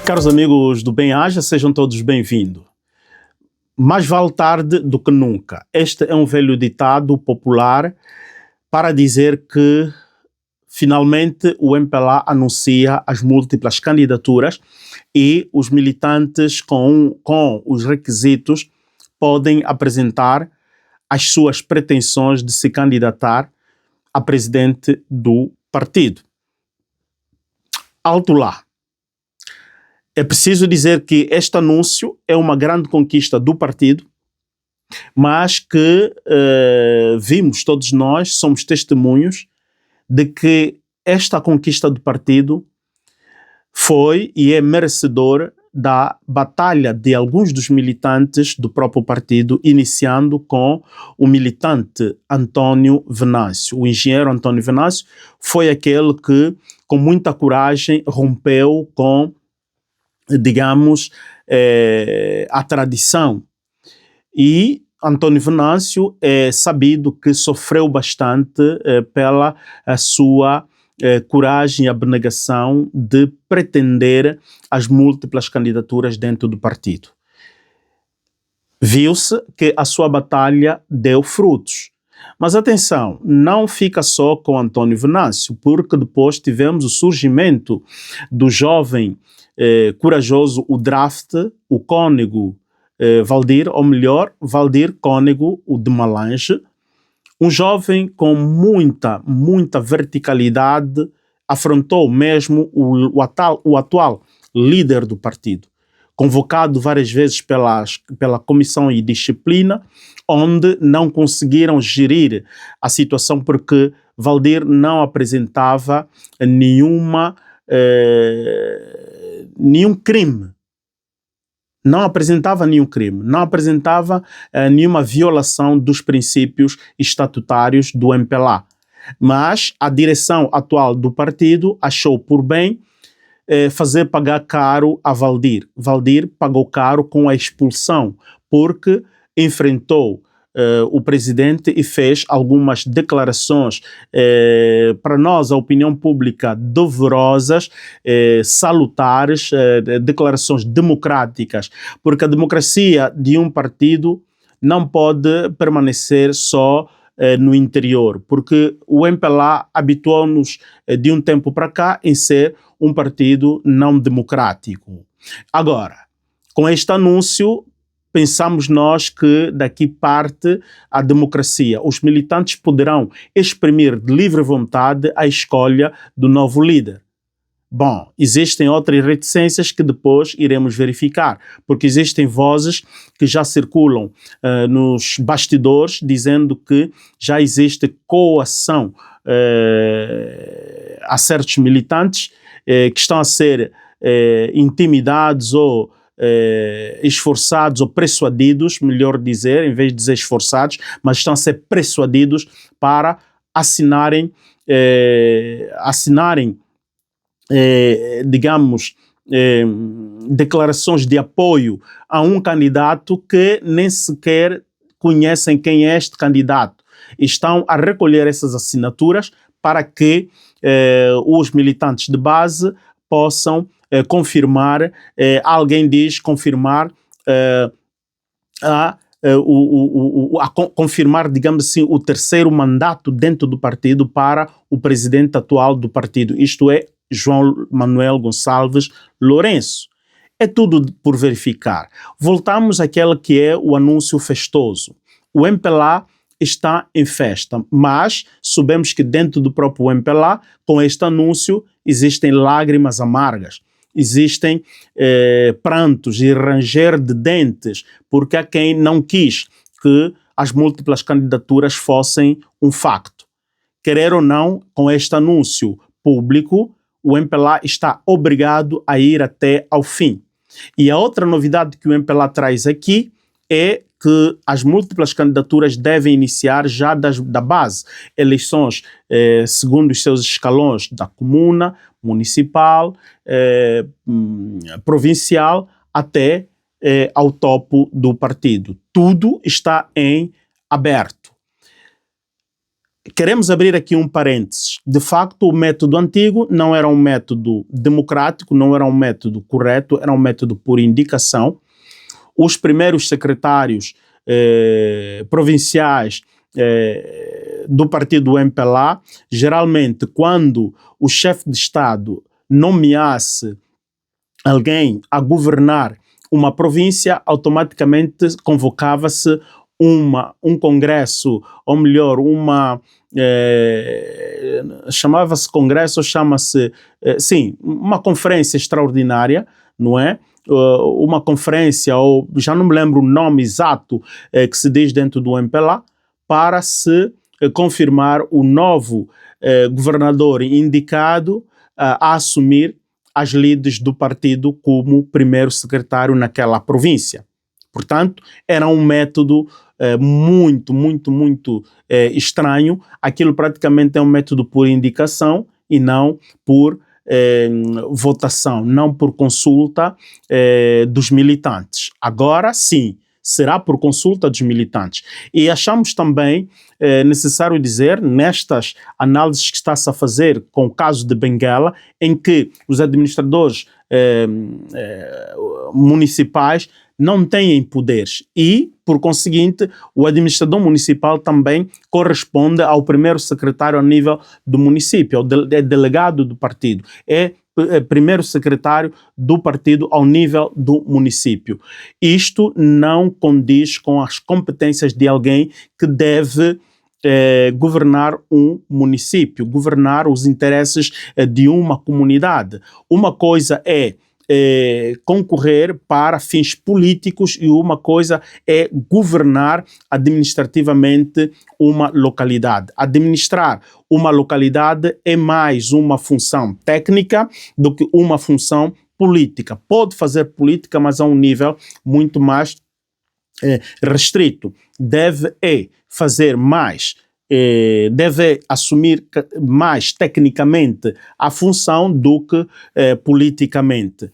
Caros amigos do Bem-Aja, sejam todos bem-vindos. Mais vale tarde do que nunca. Este é um velho ditado popular para dizer que finalmente o MPLA anuncia as múltiplas candidaturas e os militantes com os requisitos podem apresentar as suas pretensões de se candidatar a presidente do partido. Alto lá. É preciso dizer que este anúncio é uma grande conquista do partido, mas que vimos todos nós, somos testemunhos de que esta conquista do partido foi e é merecedor da batalha de alguns dos militantes do próprio partido, iniciando com o militante António Venâncio. O engenheiro António Venâncio foi aquele que, com muita coragem, rompeu com, digamos, a tradição. E António Venâncio é sabido que sofreu bastante pela sua coragem e abnegação de pretender as múltiplas candidaturas dentro do partido. Viu-se que a sua batalha deu frutos. Mas atenção, não fica só com António Venâncio, porque depois tivemos o surgimento do jovem corajoso, o draft, o cônego Valdir, ou melhor, Valdir Cônego, o de Malange, um jovem com muita verticalidade, afrontou mesmo o atual líder do partido, convocado várias vezes pela Comissão de Disciplina, onde não conseguiram gerir a situação porque Valdir não apresentava nenhum crime. Não apresentava nenhum crime, não apresentava nenhuma violação dos princípios estatutários do MPLA. Mas a direção atual do partido achou por bem fazer pagar caro a Valdir. Valdir pagou caro com a expulsão, porque enfrentou o presidente e fez algumas declarações para nós, a opinião pública, devorosas, salutares, declarações democráticas, porque a democracia de um partido não pode permanecer só no interior, porque o MPLA habituou-nos de um tempo para cá em ser um partido não democrático. Agora, com este anúncio, pensamos nós que daqui parte a democracia. Os militantes poderão exprimir de livre vontade a escolha do novo líder. Bom, existem outras reticências que depois iremos verificar, porque existem vozes que já circulam nos bastidores dizendo que já existe coação a certos militantes que estão a ser intimidados ou esforçados ou persuadidos, melhor dizer, em vez de dizer esforçados, mas estão a ser persuadidos para assinarem digamos, declarações de apoio a um candidato que nem sequer conhecem quem é este candidato. Estão a recolher essas assinaturas para que os militantes de base possam confirmar, alguém diz confirmar, confirmar, digamos assim, o terceiro mandato dentro do partido para o presidente atual do partido, isto é, João Manuel Gonçalves Lourenço. É tudo por verificar. Voltamos àquele que é o anúncio festoso. O MPLA está em festa, mas sabemos que dentro do próprio MPLA, com este anúncio, existem lágrimas amargas, existem prantos e ranger de dentes, porque há quem não quis que as múltiplas candidaturas fossem um facto. Querer ou não, com este anúncio público, o MPLA está obrigado a ir até ao fim. E a outra novidade que o MPLA traz aqui é que as múltiplas candidaturas devem iniciar já da base. Eleições segundo os seus escalões da comuna, municipal, provincial, até ao topo do partido. Tudo está em aberto. Queremos abrir aqui um parênteses. de facto, o método antigo não era um método democrático, não era um método correto, era um método por indicação. Os primeiros secretários provinciais do partido MPLA, geralmente, quando o chefe de Estado nomeasse alguém a governar uma província, automaticamente convocava-se um congresso, ou melhor, chamava-se congresso, chama-se, sim, uma conferência extraordinária, não é? Uma conferência, ou já não me lembro o nome exato que se diz dentro do MPLA, para se confirmar o novo governador indicado a assumir as lides do partido como primeiro secretário naquela província. Portanto, era um método muito estranho. Aquilo praticamente é um método por indicação e não por votação, não por consulta dos militantes. Agora sim, será por consulta dos militantes. E achamos também necessário dizer, nestas análises que está-se a fazer com o caso de Benguela, em que os administradores municipais não têm poderes e, por conseguinte, o administrador municipal também corresponde ao primeiro secretário a nível do município, é delegado do partido, é primeiro secretário do partido ao nível do município. Isto não condiz com as competências de alguém que deve governar um município, governar os interesses de uma comunidade. Uma coisa é concorrer para fins políticos e uma coisa é governar administrativamente uma localidade. Administrar uma localidade é mais uma função técnica do que uma função política. Pode fazer política, mas a um nível muito mais restrito. Deve fazer mais, deve assumir mais tecnicamente a função do que politicamente.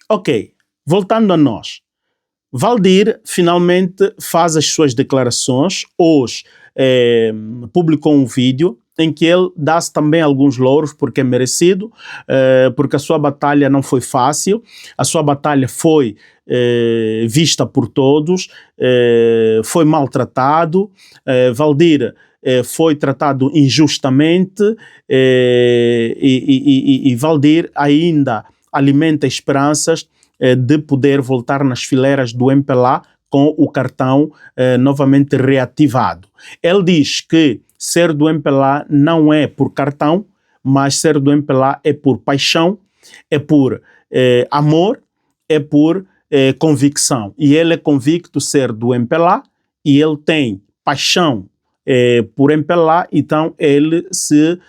Ok, voltando a nós. Valdir finalmente faz as suas declarações, hoje publicou um vídeo em que ele dá-se também alguns louros, porque é merecido, porque a sua batalha não foi fácil, a sua batalha foi vista por todos, foi maltratado, Valdir foi tratado injustamente e Valdir ainda alimenta esperanças de poder voltar nas fileiras do MPLA com o cartão novamente reativado. Ele diz que ser do MPLA não é por cartão, mas ser do MPLA é por paixão, é por amor, é por convicção. E ele é convicto ser do MPLA e ele tem paixão por MPLA, então ele se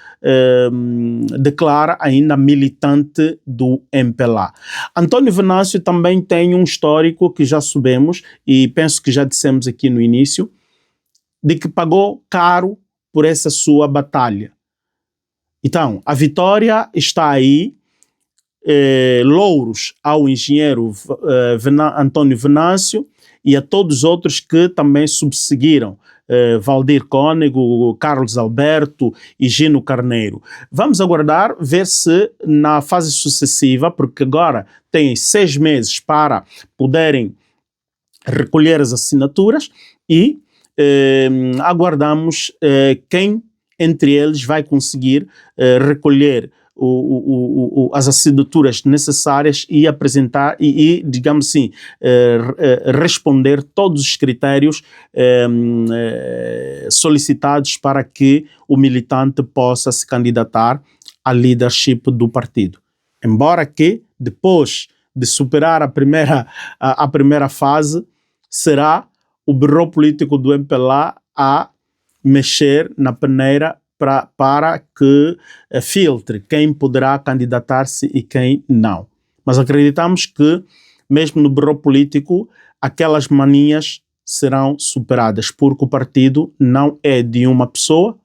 declara ainda militante do MPLA. António Venâncio também tem um histórico que já sabemos e penso que já dissemos aqui no início, de que pagou caro por essa sua batalha. Então, a vitória está aí, louros ao engenheiro António Venâncio e a todos os outros que também subseguiram, Valdir Cônego, Carlos Alberto e Gino Carneiro. Vamos aguardar, ver se na fase sucessiva, porque agora têm 6 meses para poderem recolher as assinaturas e aguardamos quem entre eles vai conseguir recolher as assinaturas necessárias e apresentar e digamos assim, responder todos os critérios solicitados para que o militante possa se candidatar à leadership do partido. Embora que, depois de superar a primeira fase, será o Bureau Político do MPLA a mexer na peneira para que filtre quem poderá candidatar-se e quem não. Mas acreditamos que, mesmo no Bureau Político, aquelas manias serão superadas, porque o partido não é de uma pessoa,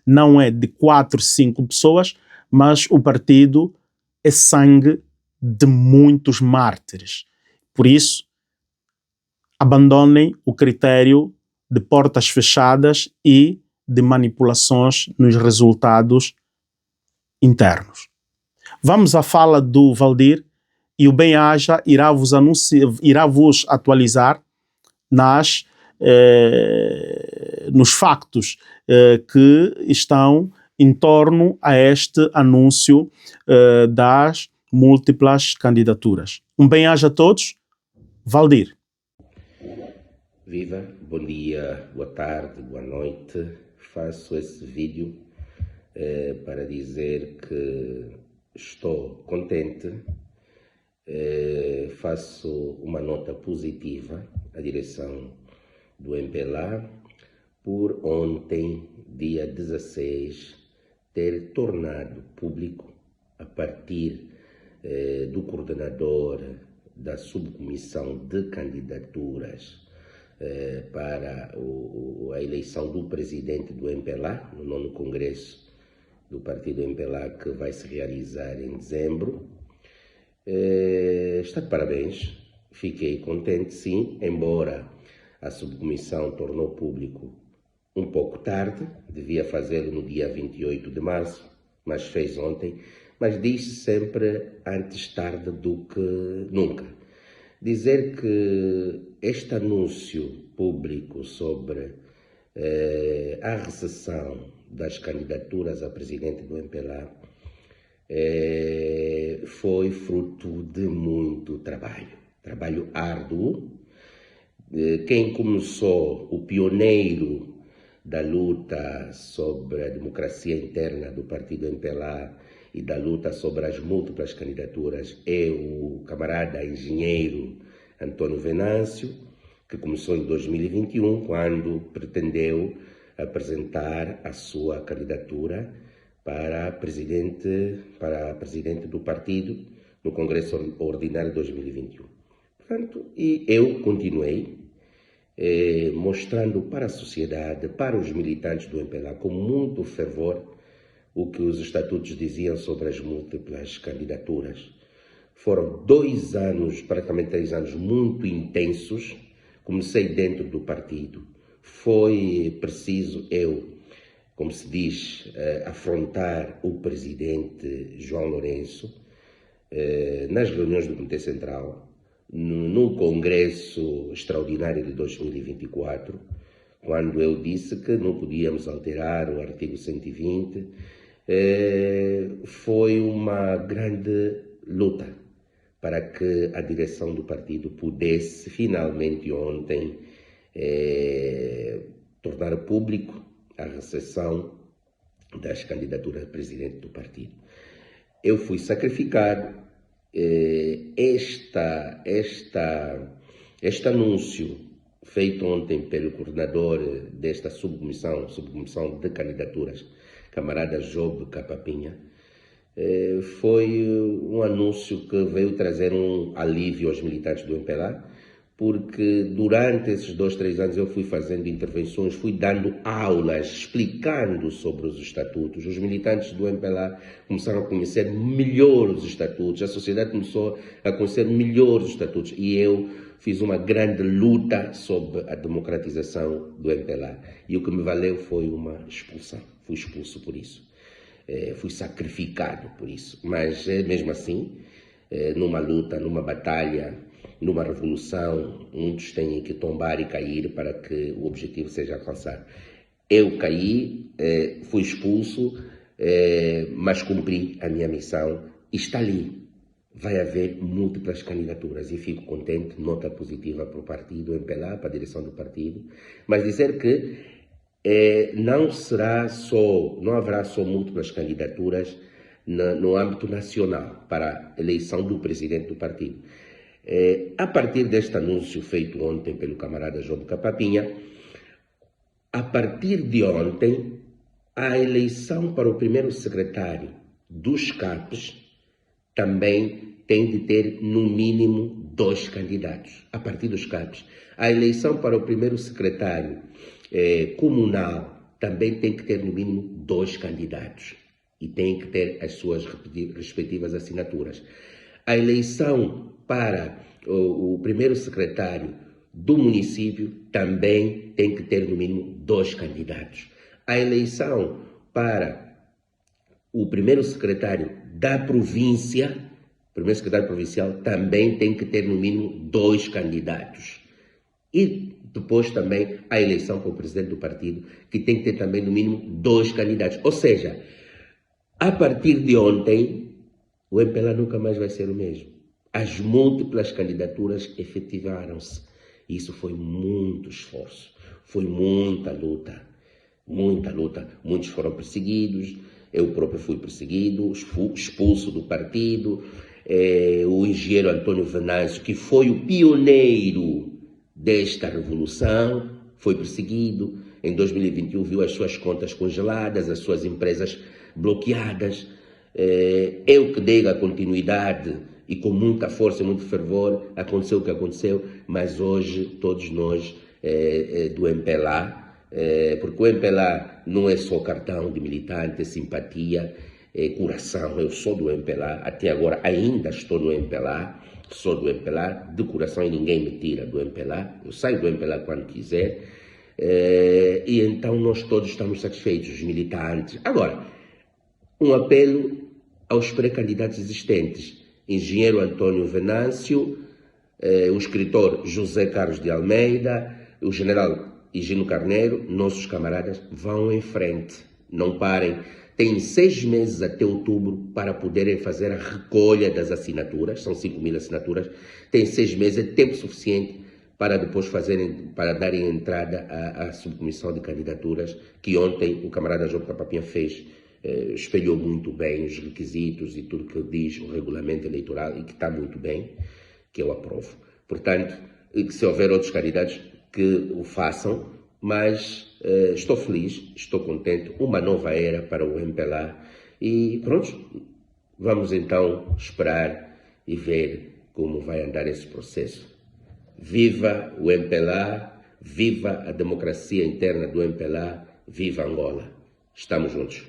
não é de 4, 5 pessoas, mas o partido é sangue de muitos mártires. Por isso, abandonem o critério de portas fechadas e de manipulações nos resultados internos. Vamos à fala do Valdir e o Bem-Aja irá vos atualizar nos factos que estão em torno a este anúncio das múltiplas candidaturas. Um bem-aja a todos. Valdir. Viva, bom dia, boa tarde, boa noite. Faço esse vídeo para dizer que estou contente. Faço uma nota positiva à direção do MPLA por ontem, dia 16, ter tornado público, a partir do coordenador da subcomissão de candidaturas para a eleição do presidente do MPLA, no 9º Congresso do Partido MPLA, que vai se realizar em dezembro. Está de parabéns, fiquei contente sim, embora a subcomissão tornou público um pouco tarde, devia fazê-lo no dia 28 de março, mas fez ontem, mas diz sempre antes tarde do que nunca. Dizer que este anúncio público sobre a recessão das candidaturas a presidente do MPLA foi fruto de muito trabalho árduo. Quem começou, o pioneiro da luta sobre a democracia interna do partido MPLA e da luta sobre as múltiplas candidaturas, é o camarada engenheiro Antônio Venâncio, que começou em 2021, quando pretendeu apresentar a sua candidatura para presidente do partido no Congresso Ordinário de 2021. Portanto, e eu continuei mostrando para a sociedade, para os militantes do MPLA, com muito fervor, o que os estatutos diziam sobre as múltiplas candidaturas. Foram 2 anos, praticamente 3 anos, muito intensos. Comecei dentro do partido. Foi preciso eu, como se diz, afrontar o presidente João Lourenço nas reuniões do Comitê Central, no Congresso Extraordinário de 2024, quando eu disse que não podíamos alterar o artigo 120. Foi uma grande luta para que a direção do partido pudesse finalmente ontem tornar público a recessão das candidaturas a presidente do partido. Eu fui sacrificado. Este anúncio feito ontem pelo coordenador desta subcomissão de candidaturas, camarada Job Capapinha, foi um anúncio que veio trazer um alívio aos militantes do MPLA, porque durante esses 2, 3 anos eu fui fazendo intervenções, fui dando aulas, explicando sobre os estatutos. Os militantes do MPLA começaram a conhecer melhor os estatutos, a sociedade começou a conhecer melhor os estatutos, e eu fiz uma grande luta sobre a democratização do MPLA. E o que me valeu foi uma expulsão, fui expulso por isso. Fui sacrificado por isso, mas mesmo assim, numa luta, numa batalha, numa revolução, muitos têm que tombar e cair para que o objetivo seja alcançado. Eu caí, fui expulso, mas cumpri a minha missão. Está ali. Vai haver múltiplas candidaturas e fico contente, nota positiva para o partido MPLA, para a direção do partido, mas dizer que não haverá só múltiplas candidaturas no âmbito nacional para a eleição do presidente do partido. A partir deste anúncio feito ontem pelo camarada João Capapinha, a partir de ontem, a eleição para o primeiro secretário dos CAPs também tem de ter no mínimo 2 candidatos, a partir dos CAPs. A eleição para o primeiro secretário comunal também tem que ter no mínimo 2 candidatos e tem que ter as suas respectivas assinaturas. A eleição para o primeiro secretário do município também tem que ter no mínimo 2 candidatos. A eleição para o primeiro secretário da província, o primeiro secretário provincial, também tem que ter no mínimo 2 candidatos. E depois também a eleição para o presidente do partido, que tem que ter também no mínimo 2 candidatos. Ou seja, a partir de ontem, o MPLA nunca mais vai ser o mesmo. As múltiplas candidaturas efetivaram-se. Isso foi muito esforço, foi muita luta, muita luta. Muitos foram perseguidos, eu próprio fui perseguido, expulso do partido. O engenheiro Antônio Venâncio, que foi o pioneiro desta revolução, foi perseguido. Em 2021 viu as suas contas congeladas, as suas empresas bloqueadas. Eu que dei a continuidade e com muita força e muito fervor, aconteceu o que aconteceu, mas hoje todos nós do MPLA, porque o MPLA não é só cartão de militante, é simpatia, é coração. Eu sou do MPLA, até agora ainda estou no MPLA, sou do MPLA, de coração, e ninguém me tira do MPLA, eu saio do MPLA quando quiser, e então nós todos estamos satisfeitos, os militantes. Agora, um apelo aos pré-candidatos existentes: engenheiro Antônio Venâncio, o escritor José Carlos de Almeida, o general Higino Carneiro, nossos camaradas, vão em frente, não parem. Têm 6 meses até outubro para poderem fazer a recolha das assinaturas, são 5.000 assinaturas, têm 6 meses, é tempo suficiente para depois para darem entrada à subcomissão de candidaturas, que ontem o camarada João Capapinha fez, espelhou muito bem os requisitos e tudo que diz o regulamento eleitoral, e que está muito bem, que eu aprovo. Portanto, se houver outros candidatos, que o façam, mas estou feliz, estou contente, uma nova era para o MPLA, e pronto, vamos então esperar e ver como vai andar esse processo. Viva o MPLA, viva a democracia interna do MPLA, viva Angola. Estamos juntos.